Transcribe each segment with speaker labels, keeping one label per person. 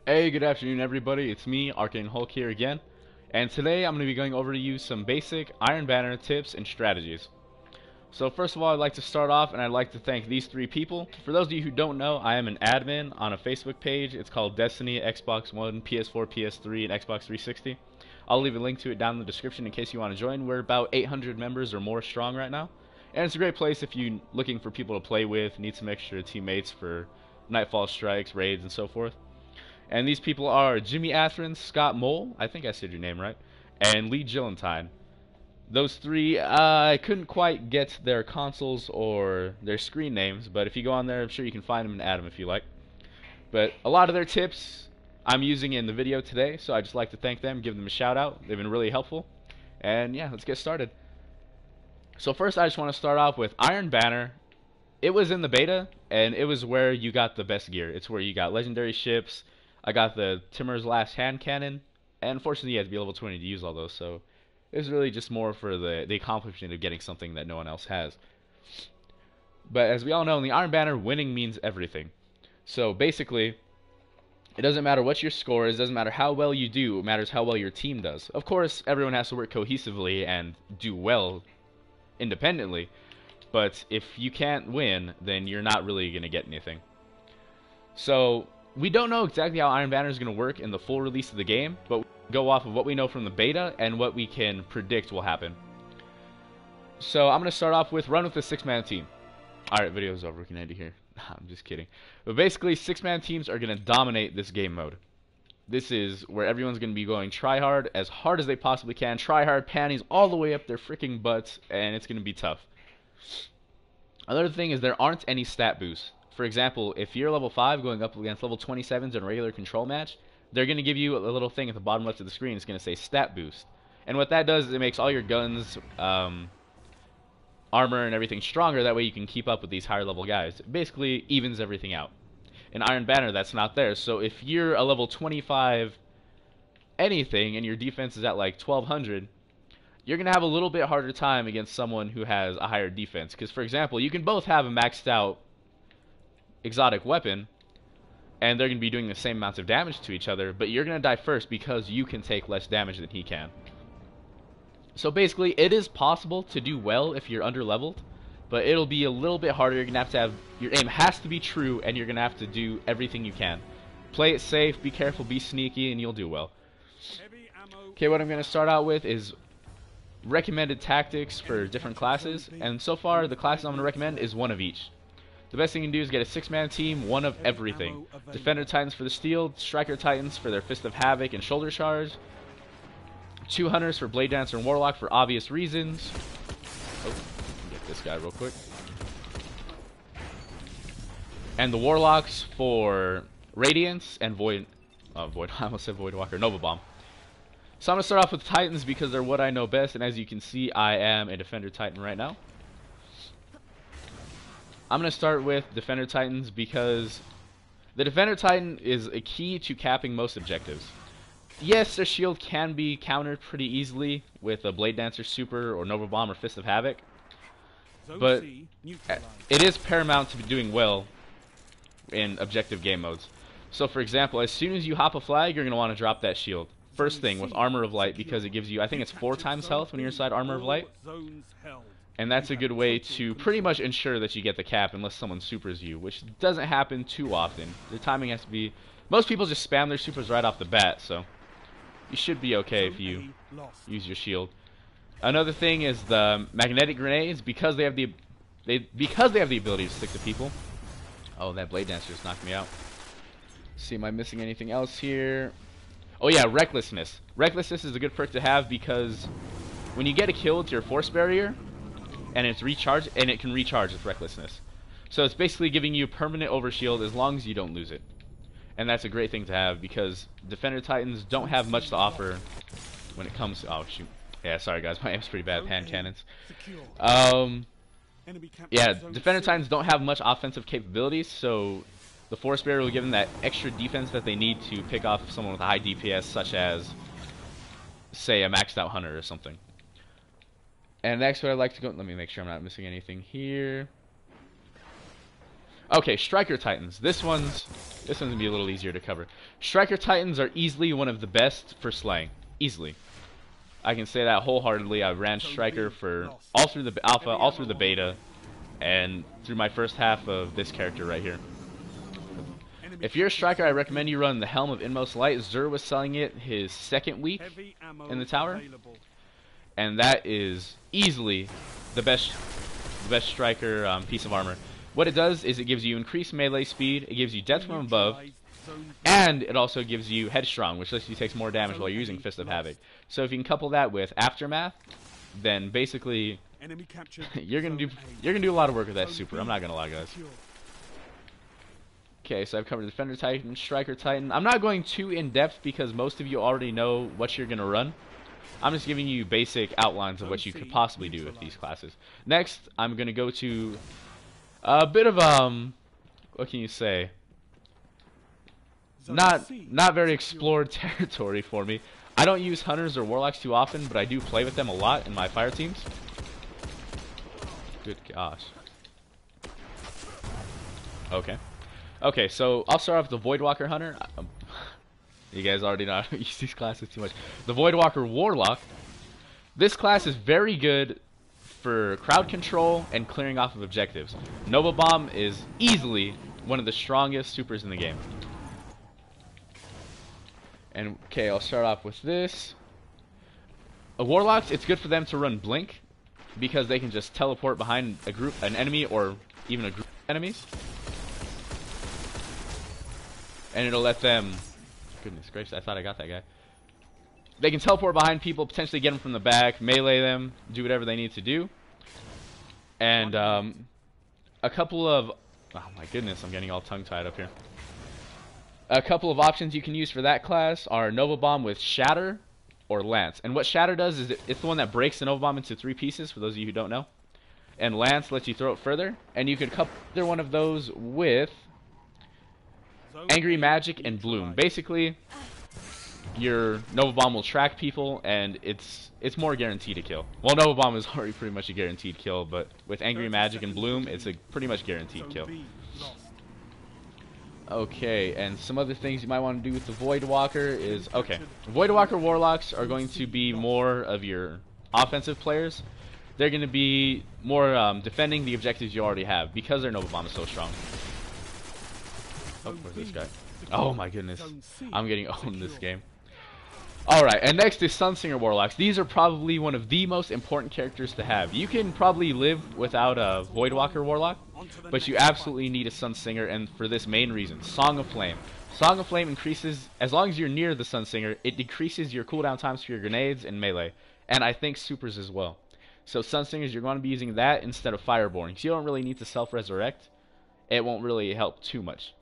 Speaker 1: Hey, good afternoon everybody, it's me, Arcane Hulk here again, and today I'm going to be going over to you some basic Iron Banner tips and strategies. So first of all, I'd like to start off and I'd like to thank these three people. For those of you who don't know, I am an admin on a Facebook page. It's called Destiny, Xbox One, PS4, PS3, and Xbox 360. I'll leave a link to it down in the description in case you want to join. We're about 800 members or more strong right now, and it's a great place if you're looking for people to play with, need some extra teammates for nightfall strikes, raids, and so forth. And these people are Jimmy Athrens, Scott Moule, I think I said your name right, and Lee Gillentine. Those three, I couldn't quite get their consoles or their screen names, but if you go on there, I'm sure you can find them and add them if you like. But a lot of their tips I'm using in the video today, so I'd just like to thank them, give them a shout out. They've been really helpful. And yeah, let's get started. So first I just want to start off with Iron Banner. It was in the beta, and it was where you got the best gear. It's where you got legendary ships. I got the Timur's Last Hand Cannon, and unfortunately you had to be level 20 to use all those, so it was really just more for the accomplishment of getting something that no one else has. But as we all know, in the Iron Banner, winning means everything. So basically, it doesn't matter what your score is, it doesn't matter how well you do, it matters how well your team does. Of course, everyone has to work cohesively and do well independently, but if you can't win, then you're not really going to get anything. So we don't know exactly how Iron Banner is going to work in the full release of the game, but we go off of what we know from the beta and what we can predict will happen. So I'm going to start off with run with a 6-man team. Alright, video's over. We can end it here. I'm just kidding. But basically, 6-man teams are going to dominate this game mode. This is where everyone's going to be going try hard as they possibly can. Try hard, panties all the way up their freaking butts, and it's going to be tough. Another thing is there aren't any stat boosts. For example, if you're level 5 going up against level 27s in a regular control match, they're going to give you a little thing at the bottom left of the screen. It's going to say stat boost. And what that does is it makes all your guns, armor, and everything stronger. That way you can keep up with these higher level guys. It basically evens everything out. In Iron Banner, that's not there. So if you're a level 25 anything and your defense is at like 1200, you're going to have a little bit harder time against someone who has a higher defense. Because, for example, you can both have a maxed out exotic weapon, and they're going to be doing the same amounts of damage to each other, but you're going to die first because you can take less damage than he can. So basically, it is possible to do well if you're under-leveled, but it'll be a little bit harder. You're going to have your aim has to be true, and you're going to have to do everything you can. Play it safe, be careful, be sneaky, and you'll do well. Okay, what I'm going to start out with is recommended tactics for different classes, and so far the classes I'm going to recommend is one of each. The best thing you can do is get a 6-man team, one of everything. Defender Titans for the steel, Striker Titans for their Fist of Havoc and Shoulder Charge, 2 Hunters for Blade Dancer and Warlock for obvious reasons. Oh, get this guy real quick. And the Warlocks for Radiance and Void. I almost said Void Walker. Nova Bomb. So I'm going to start off with Titans because they're what I know best, and as you can see, I am a Defender Titan right now. I'm going to start with Defender Titans because the Defender Titan is a key to capping most objectives. Yes, their shield can be countered pretty easily with a Blade Dancer Super or Nova Bomb or Fist of Havoc, but it is paramount to be doing well in objective game modes. So for example, as soon as you hop a flag, you're going to want to drop that shield. First thing with Armor of Light, because it gives you, I think it's 4 times health when you're inside Armor of Light. And that's a good way to pretty much ensure that you get the cap unless someone supers you, which doesn't happen too often. The timing has to be... Most people just spam their supers right off the bat, so you should be okay if you use your shield. Another thing is the magnetic grenades, because they have the ability to stick to people. Oh, that Blade Dancer just knocked me out. Let's see, am I missing anything else here? Oh yeah, Recklessness. Recklessness is a good perk to have because when you get a kill with your Force Barrier, and it's recharged, and it can recharge with Recklessness. So it's basically giving you permanent overshield as long as you don't lose it. And that's a great thing to have because Defender Titans don't have much to offer when it comes to... Oh, shoot. Yeah, sorry guys, my aim's pretty bad with hand cannons. Yeah, Defender Titans don't have much offensive capabilities, so the Force Barrier will give them that extra defense that they need to pick off someone with a high DPS, such as, say, a maxed out Hunter or something. And next, what I'd like to go... Let me make sure I'm not missing anything here. Okay, Striker Titans. This one's gonna be a little easier to cover. Striker Titans are easily one of the best for slaying. Easily. I can say that wholeheartedly. I ran Striker for all through the alpha, all through the beta, and through my first half of this character right here. If you're a Striker, I recommend you run the Helm of Inmost Light. Zur was selling it his second week in the tower, and that is easily the best Striker piece of armor. What it does is it gives you increased melee speed, it gives you death from above, and it also gives you headstrong, which lets you take more damage while you're using Fist of Havoc. So if you can couple that with Aftermath, then basically you're gonna do a lot of work with that super. I'm not gonna lie, guys. Okay, so I've covered Defender Titan, Striker Titan. I'm not going too in depth because most of you already know what you're gonna run. I'm just giving you basic outlines of what you could possibly do with these classes. Next, I'm gonna go to a bit of what can you say? Not very explored territory for me. I don't use Hunters or Warlocks too often, but I do play with them a lot in my fire teams. Good gosh. Okay. Okay, so I'll start off with the Voidwalker Hunter. You guys already know I don't use these classes too much. The Voidwalker Warlock. This class is very good for crowd control and clearing off of objectives. Nova Bomb is easily one of the strongest supers in the game. And okay, I'll start off with this. Warlocks, it's good for them to run Blink because they can just teleport behind an enemy, or even a group of enemies. And it'll let them, goodness gracious, I thought I got that guy. They can teleport behind people, potentially get them from the back, melee them, do whatever they need to do. And a couple of, oh my goodness, I'm getting all tongue-tied up here. A couple of options you can use for that class are Nova Bomb with Shatter or Lance. And what Shatter does is it's the one that breaks the Nova Bomb into 3 pieces, for those of you who don't know. And Lance lets you throw it further. And you could couple either one of those with Angry Magic and Bloom. Basically, your Nova Bomb will track people, and it's more guaranteed to kill. Well, Nova Bomb is already pretty much a guaranteed kill, but with Angry Magic and Bloom, it's a pretty much guaranteed kill. Okay, and some other things you might want to do with the Voidwalker is, okay, Voidwalker Warlocks are going to be more of your offensive players. They're going to be more defending the objectives you already have because their Nova Bomb is so strong. Oh, where's this guy? Oh my goodness, I'm getting owned this game. Alright, and next is Sunsinger Warlocks. These are probably one of the most important characters to have. You can probably live without a Voidwalker Warlock, but you absolutely need a Sunsinger, and for this main reason, Song of Flame. Song of Flame increases, as long as you're near the Sunsinger, it decreases your cooldown times for your grenades and melee, and I think supers as well. So Sunsingers, you're going to be using that instead of Fireborn. So you don't really need to self-resurrect. It won't really help too much.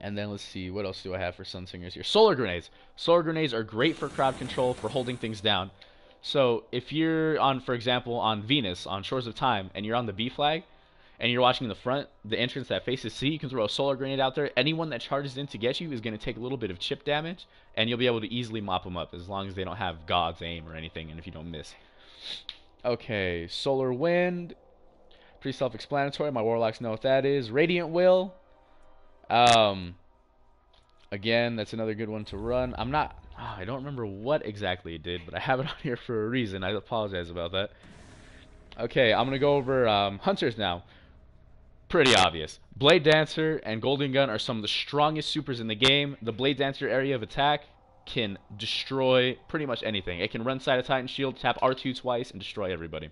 Speaker 1: And then let's see, what else do I have for Sunsingers here? Solar Grenades. Solar Grenades are great for crowd control, for holding things down. So if you're on, for example, on Venus, on Shores of Time, and you're on the B flag, and you're watching the front, the entrance that faces C, you can throw a Solar Grenade out there. Anyone that charges in to get you is going to take a little bit of chip damage, and you'll be able to easily mop them up, as long as they don't have God's aim or anything, and if you don't miss. Okay, Solar Wind. Pretty self-explanatory. My Warlocks know what that is. Radiant Will. Again, that's another good one to run. I don't remember what exactly it did, but I have it on here for a reason. I apologize about that. Okay, I'm gonna go over Hunters now. Pretty obvious. Blade Dancer and Golden Gun are some of the strongest supers in the game. The Blade Dancer area of attack can destroy pretty much anything. It can run side of Titan Shield, tap R2 twice, and destroy everybody.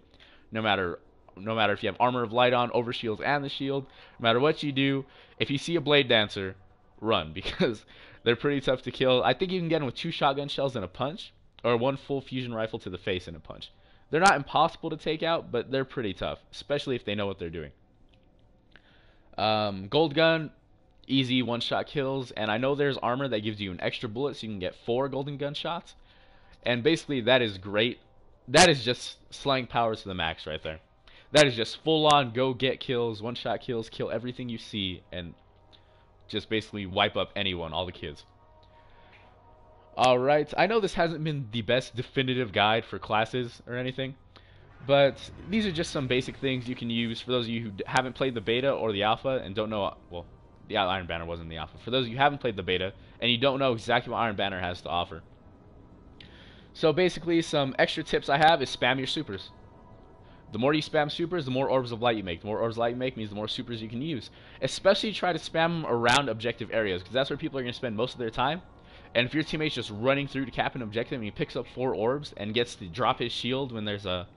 Speaker 1: No matter if you have Armor of Light on, Overshields, and the shield, no matter what you do, if you see a Blade Dancer, run, because they're pretty tough to kill. I think you can get them with 2 shotgun shells and a punch, or 1 full fusion rifle to the face and a punch. They're not impossible to take out, but they're pretty tough, especially if they know what they're doing. Gold Gun, easy 1-shot kills, and I know there's armor that gives you an extra bullet, so you can get 4 Golden Gun shots, and basically that is great. That is just slaying powers to the max right there. That is just full-on go-get kills, 1-shot kills, kill everything you see, and just basically wipe up anyone, all the kids. Alright, I know this hasn't been the best definitive guide for classes or anything, But these are just some basic things you can use for those of you who haven't played the beta or the alpha and don't know. Well, the Iron Banner wasn't the alpha. For those of you who haven't played the beta and you don't know exactly what Iron Banner has to offer. So basically, some extra tips I have is spam your supers. The more you spam supers, the more orbs of light you make. The more orbs of light you make means the more supers you can use. Especially try to spam them around objective areas, because that's where people are going to spend most of their time. And if your teammate's just running through to cap an objective and he picks up 4 orbs and gets to drop his shield when there's a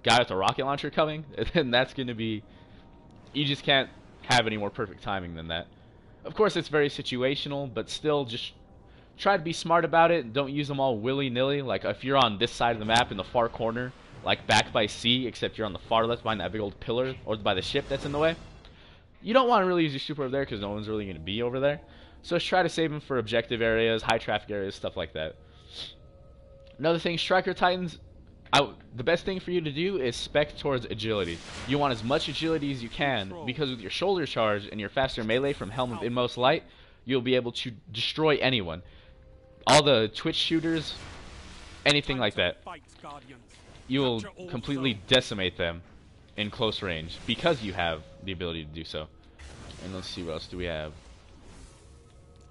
Speaker 1: guy with a rocket launcher coming, then that's going to be... You just can't have any more perfect timing than that. Of course, it's very situational, but still just try to be smart about it. Don't use them all willy-nilly. Like, if you're on this side of the map in the far corner, like back by C, except you're on the far left behind that big old pillar, or by the ship that's in the way, you don't want to really use your super over there because no one's really going to be over there. So just try to save them for objective areas, high traffic areas, stuff like that. Another thing, Striker Titans, the best thing for you to do is spec towards agility. You want as much agility as you can, because with your shoulder charge and your faster melee from Helm of Inmost Light, you'll be able to destroy anyone. All the Twitch shooters, anything like that. You will completely decimate them in close range because you have the ability to do so. And let's see, what else do we have?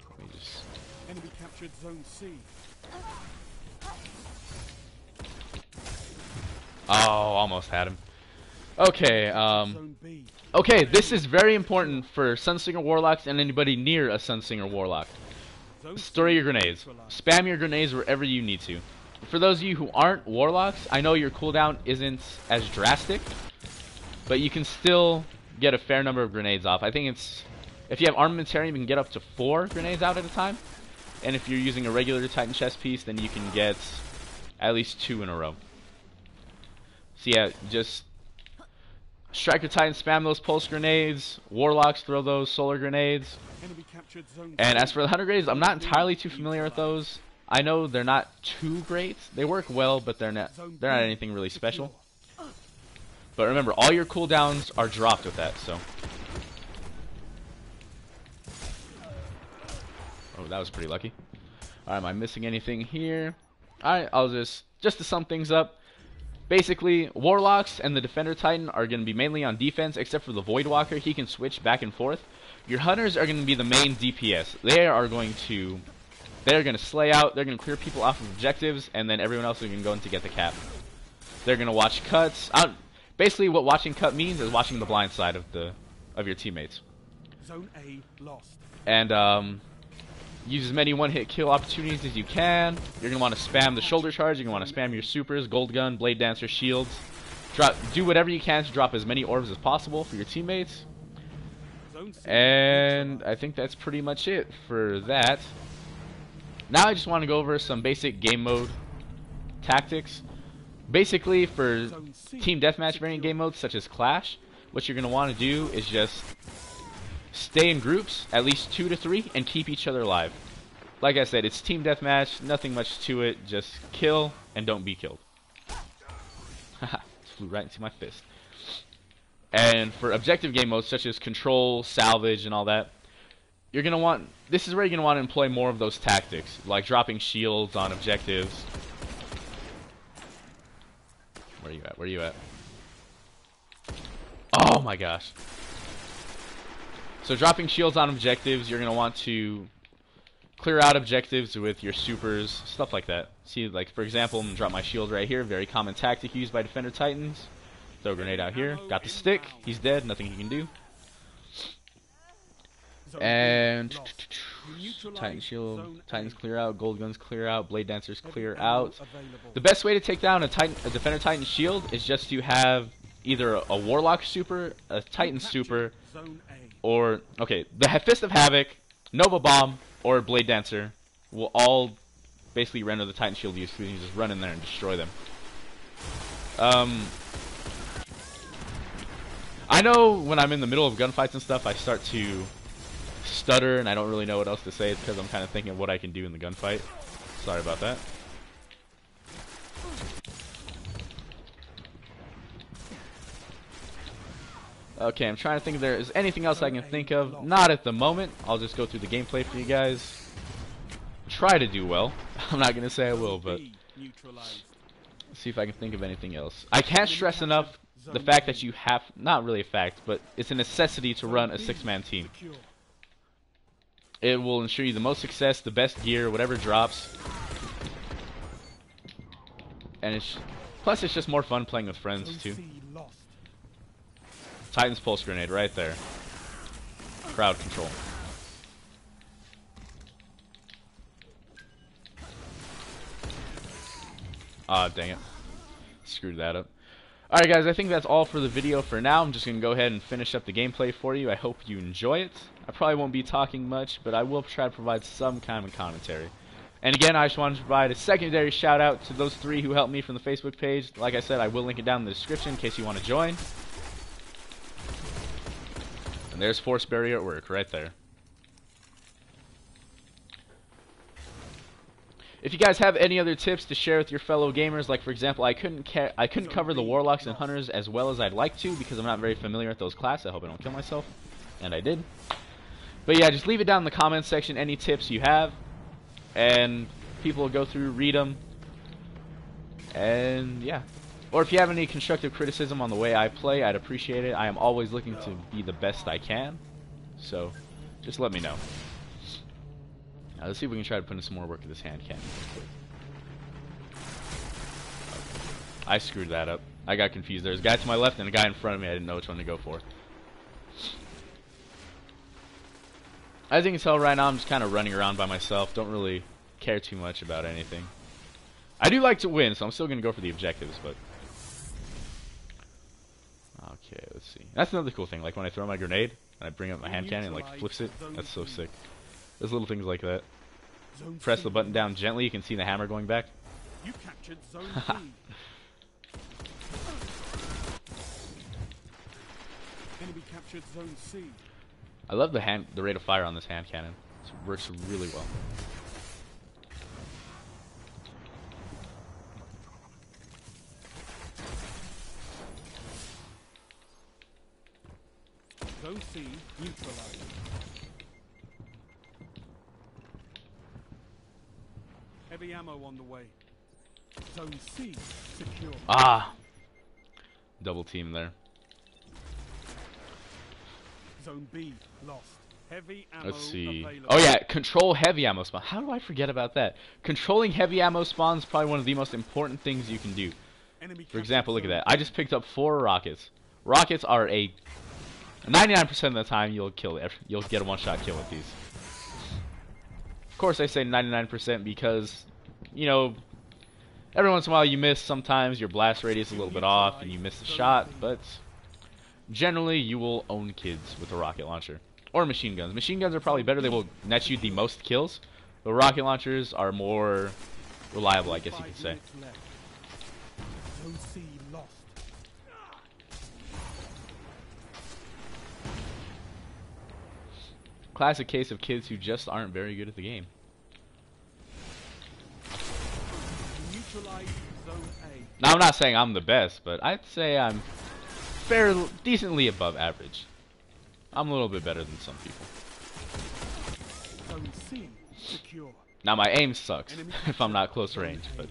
Speaker 1: Let me just...
Speaker 2: Enemy captured zone C.
Speaker 1: Oh, almost had him. Okay, okay, this is very important for Sunsinger Warlocks and anybody near a Sunsinger Warlock. Store your grenades. Spam your grenades wherever you need to. For those of you who aren't Warlocks, I know your cooldown isn't as drastic, but you can still get a fair number of grenades off. I think it's... If you have Armamentarium, you can get up to 4 grenades out at a time. And if you're using a regular Titan chest piece, then you can get at least 2 in a row. So yeah, just Striker Titan spam those pulse grenades. Warlocks throw those solar grenades. And as for the 100 grenades, I'm not entirely too familiar with those. I know they're not too great. They work well, but they're not anything really special. But remember, all your cooldowns are dropped with that, so. Oh, that was pretty lucky. Alright, am I missing anything here? Alright, I'll just to sum things up. Basically, Warlocks and the Defender Titan are going to be mainly on defense, except for the Voidwalker. He can switch back and forth. Your Hunters are going to be the main DPS. They're going to slay out, they're going to clear people off of objectives, and then everyone else is going to go in to get the cap. They're going to watch cuts. Basically, what watching cut means is watching the blind side of your teammates.
Speaker 2: Zone A lost.
Speaker 1: And use as many one-hit kill opportunities as you can. You're going to want to spam the shoulder charge. You're going to want to spam your supers, gold gun, blade dancer, shields. Do whatever you can to drop as many orbs as possible for your teammates. And I think that's pretty much it for that. Now I just want to go over some basic game mode tactics. Basically, for team deathmatch variant game modes such as Clash, what you're going to want to do is just stay in groups, at least 2 to 3, and keep each other alive. Like I said, it's team deathmatch, nothing much to it, just kill and don't be killed. Haha, flew right into my fist. And for objective game modes such as Control, Salvage, and all that, you're going to want, this is where you're going to want to employ more of those tactics, like dropping shields on objectives. Where are you at? Where are you at? Oh my gosh. So dropping shields on objectives, you're going to want to clear out objectives with your supers, stuff like that. See, like, for example, I'm going to drop my shield right here. Very common tactic used by Defender Titans. Throw a grenade out here. Got the stick. He's dead. Nothing he can do. And Titan shield, Titans clear out, gold guns clear out, blade dancers clear out. The best way to take down a Defender Titan shield is just to have either a Warlock super, a Titan super, or, okay, the Fist of Havoc, Nova Bomb, or Blade Dancer will all basically render the Titan shield use, because you can just run in there and destroy them. I know when I'm in the middle of gunfights and stuff, I start to stutter and I don't really know what else to say. It's because I'm kind of thinking of what I can do in the gunfight. Sorry about that. Okay, I'm trying to think if there is anything else I can think of. Not at the moment. I'll just go through the gameplay for you guys. Try to do well. I'm not going to say I will, but... Let's see if I can think of anything else. I can't stress enough the fact that you have, not really a fact, but it's a necessity to run a 6-man team. It will ensure you the most success, the best gear, whatever drops. And plus it's just more fun playing with friends too. Titan's Pulse Grenade right there. Crowd control. Ah, dang it. Screwed that up. Alright guys, I think that's all for the video for now. I'm just going to go ahead and finish up the gameplay for you. I hope you enjoy it. I probably won't be talking much, but I will try to provide some kind of commentary. And again, I just wanted to provide a secondary shout out to those 3 who helped me from the Facebook page. Like I said, I will link it down in the description in case you want to join. And there's Force Barrier at work right there. If you guys have any other tips to share with your fellow gamers, like for example, I couldn't cover the Warlocks and Hunters as well as I'd like to because I'm not very familiar with those classes. I hope I don't kill myself. And I did. But yeah, just leave it down in the comments section, any tips you have. And people will go through, read them. And yeah. Or if you have any constructive criticism on the way I play, I'd appreciate it. I am always looking to be the best I can. So, just let me know. Now, let's see if we can try to put in some more work with this hand cannon. I screwed that up. I got confused. There's a guy to my left and a guy in front of me. I didn't know which one to go for. As you can tell right now, I'm just kind of running around by myself. Don't really care too much about anything. I do like to win, so I'm still going to go for the objectives, but... Okay, let's see. That's another cool thing. Like when I throw my grenade, and I bring up my hand cannon and like flips it. That's so sick. There's little things like that. Press the button down gently, you can see the hammer going back.
Speaker 2: You captured Zone B. Enemy captured Zone C.
Speaker 1: I love the rate of fire on this hand cannon. It works really well.
Speaker 2: Zone C neutralized. Heavy ammo on the way. Zone C secure.
Speaker 1: Ah! Double team there.
Speaker 2: Zone B lost. Heavy ammo
Speaker 1: Let's see.
Speaker 2: available.
Speaker 1: Oh yeah, control heavy ammo spawn. How do I forget about that? Controlling heavy ammo spawns is probably one of the most important things you can do. For example, look at that. I just picked up 4 rockets. Rockets are a 99% of the time you'll kill it. You'll get a one-shot kill with these. Of course, I say 99% because, you know, every once in a while you miss. Sometimes your blast radius is a little bit off and you miss the shot, but generally you will own kids with a rocket launcher. Or machine guns. Machine guns are probably better. They will net you the most kills. But rocket launchers are more reliable, I guess you could say.
Speaker 2: Zone C lost.
Speaker 1: Classic case of kids who just aren't very good at the game.
Speaker 2: Neutralize Zone A.
Speaker 1: Now, I'm not saying I'm the best, but I'd say I'm fairly decently above average. I'm a little bit better than some people.
Speaker 2: Zone C secure.
Speaker 1: Now, my aim sucks if I'm not close range, but...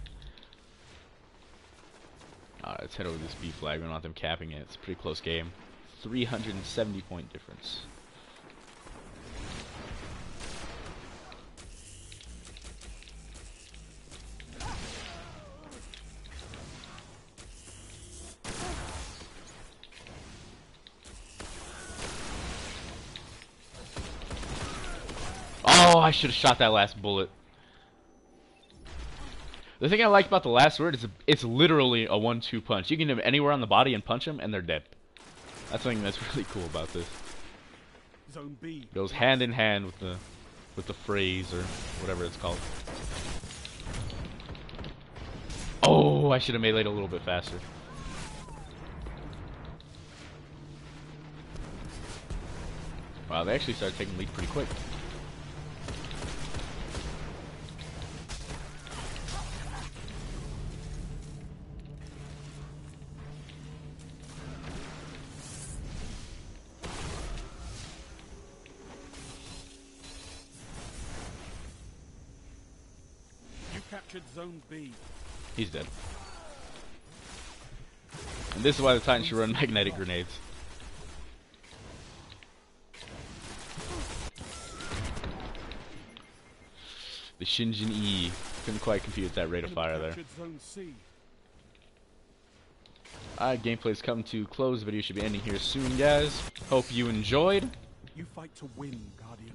Speaker 1: Alright, let's head over to this B flag. We don't want them capping it. It's a pretty close game. 370 point difference. Oh, I should have shot that last bullet. The thing I like about the last word is it's literally a 1-2 punch. You can hit them anywhere on the body and punch them, and they're dead. That's something that's really cool about this.
Speaker 2: Zone B
Speaker 1: Goes hand in hand with the phrase or whatever it's called. Oh, I should have meleeed a little bit faster. Wow, they actually started taking lead pretty quick.
Speaker 2: captured Zone B.
Speaker 1: He's dead. And this is why the Titans should run magnetic grenades. The Shinjin E. Couldn't quite compete with that rate of fire there. Alright, gameplay's come to close. The video should be ending here soon, guys. Hope you enjoyed.
Speaker 2: You fight to win, Guardian.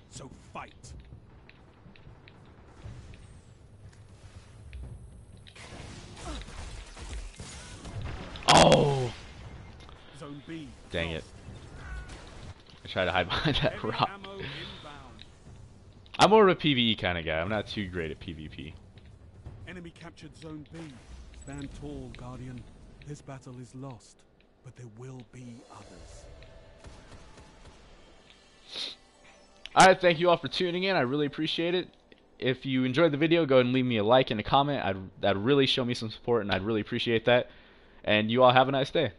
Speaker 2: So fight.
Speaker 1: Oh!
Speaker 2: Zone B.
Speaker 1: Dang it. I tried to hide behind that rock. I'm more of a PvE kind of guy. I'm not too great at PvP.
Speaker 2: Enemy captured Zone B. Stand tall, Guardian. This battle is lost, but there will be others.
Speaker 1: Alright, thank you all for tuning in. I really appreciate it. If you enjoyed the video, go ahead and leave me a like and a comment. That'd really show me some support, and I'd really appreciate that. And you all have a nice day.